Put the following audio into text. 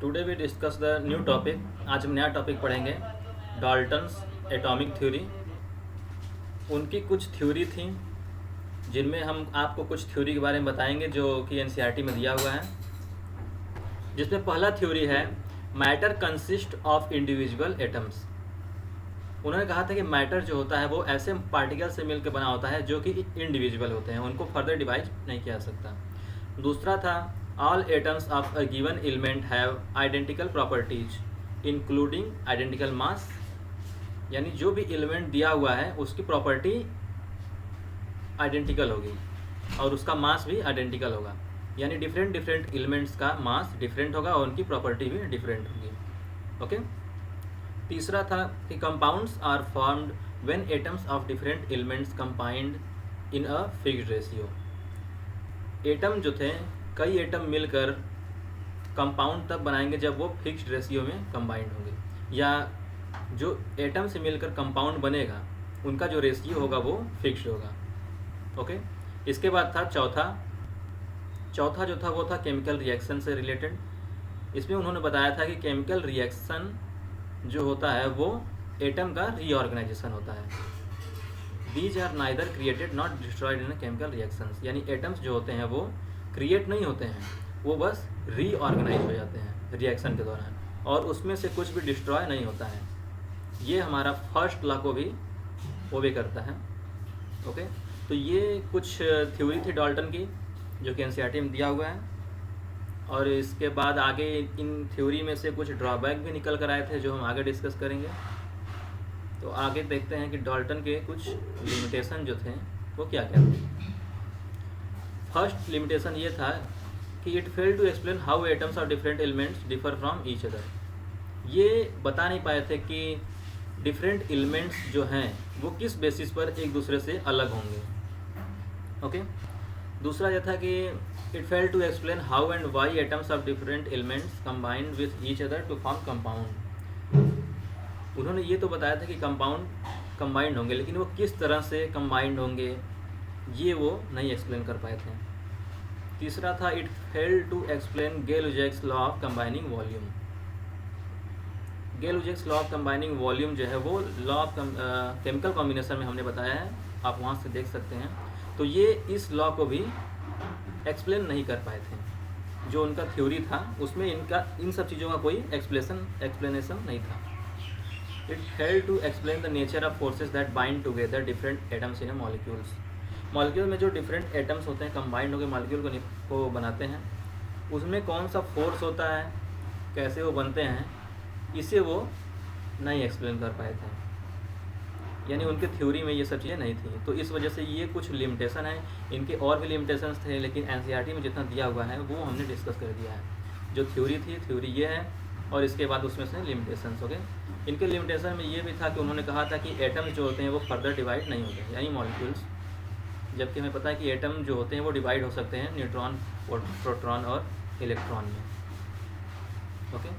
Today we discuss the new topic. आज हम नया टॉपिक पढ़ेंगे, डाल्टन्स एटॉमिक थ्योरी। उनकी कुछ थ्योरी थी जिनमें हम आपको कुछ थ्योरी के बारे में बताएंगे जो कि एनसीईआरटी में दिया हुआ है। जिसमें पहला थ्योरी है matter consist of individual atoms. उन्होंने कहा था कि मैटर जो होता है वो ऐसे पार्टिकल से मिलकर बना होता है जो कि इंडिविजुअल होते हैं, उनको फर्दर डिवाइड नहीं किया जा सकता। दूसरा था all atoms of a given element have identical properties including identical mass, यानी जो भी एलिमेंट दिया हुआ है उसकी प्रॉपर्टी आइडेंटिकल होगी और उसका मास भी आइडेंटिकल होगा, यानी डिफरेंट डिफरेंट एलिमेंट्स का मास डिफरेंट होगा और उनकी प्रॉपर्टी भी डिफरेंट होगी। ओके। तीसरा था कि compounds are formed when atoms of different elements combined in a fixed ratio. Atom जो थे, कई एटम मिलकर कंपाउंड तब बनाएंगे जब वो फिक्स्ड रेशियो में कंबाइंड होंगे, या जो एटम से मिलकर कंपाउंड बनेगा उनका जो रेशियो होगा वो फिक्स्ड होगा। ओके। इसके बाद था चौथा जो था वो था केमिकल रिएक्शन से रिलेटेड। इसमें उन्होंने बताया था कि केमिकल रिएक्शन जो होता है वो एटम का रीऑर्गेनाइजेशन होता है। These are neither created not destroyed in chemical reactions, यानी एटम्स जो होते हैं वो क्रिएट नहीं होते हैं, वो बस रीऑर्गेनाइज हो जाते हैं रिएक्शन के दौरान, और उसमें से कुछ भी डिस्ट्रॉय नहीं होता है। ये हमारा फर्स्ट लॉ को भी वो भी करता है। ओके। तो ये कुछ थ्योरी थी डाल्टन की जो कि एनसीईआरटी में दिया हुआ है, और इसके बाद आगे इन थ्योरी में से कुछ ड्रॉबैक भी निकल कर आए थे जो हम आगे डिस्कस करेंगे। तो आगे देखते हैं कि डाल्टन के कुछ लिमिटेशन जो थे वो क्या क्या थे। फर्स्ट लिमिटेशन ये था कि it fail to explain how atoms और different elements differ from each other. ये बता नहीं पाए थे कि डिफरेंट एलिमेंट्स जो हैं वो किस बेसिस पर एक दूसरे से अलग होंगे। ओके। दूसरा यह था कि it fail to explain how and why atoms of different elements combined with each other to form compound. उन्होंने ये तो बताया था कि कंपाउंड कंबाइंड होंगे, लेकिन वो किस तरह से कंबाइंड होंगे ये वो नहीं एक्सप्लेन कर पाए थे। तीसरा था it fail to explain Gay-Lussac's law of combining volume. Gay-Lussac's law of combining volume जो है वो लॉ ऑफ केमिकल कॉम्बिनेशन में हमने बताया है, आप वहाँ से देख सकते हैं। तो ये इस लॉ को भी एक्सप्लेन नहीं कर पाए थे। जो उनका थ्योरी था उसमें इन सब चीज़ों का कोई एक्सप्लेनेशन नहीं था। It fail to explain the nature of forces that bind together different atoms in molecules. Molecule में जो डिफरेंट एटम्स होते हैं कंबाइंड होकर मॉलिक्यूल को बनाते हैं, उसमें कौन सा फोर्स होता है, कैसे वो बनते हैं, इसे वो नहीं एक्सप्लेन कर पाए थे, यानी उनके थ्योरी में ये सब चीज़ें नहीं थी। तो इस वजह से ये कुछ लिमिटेशन है। इनके और भी लिमिटेशंस थे, लेकिन एनसीईआरटी में जितना दिया हुआ है वो हमने डिस्कस कर दिया है। जो थ्योरी थी, थ्योरी ये है, और इसके बाद उसमें से लिमिटेशंस हो गए। इनके लिमिटेशन में ये भी था कि उन्होंने कहा था कि एटम्स जो होते हैं वो फर्दर डिवाइड नहीं होते, यानी मॉलिक्यूल्स, जबकि हमें पता है कि एटम जो होते हैं वो डिवाइड हो सकते हैं न्यूट्रॉन, प्रोटॉन और इलेक्ट्रॉन में। ओके।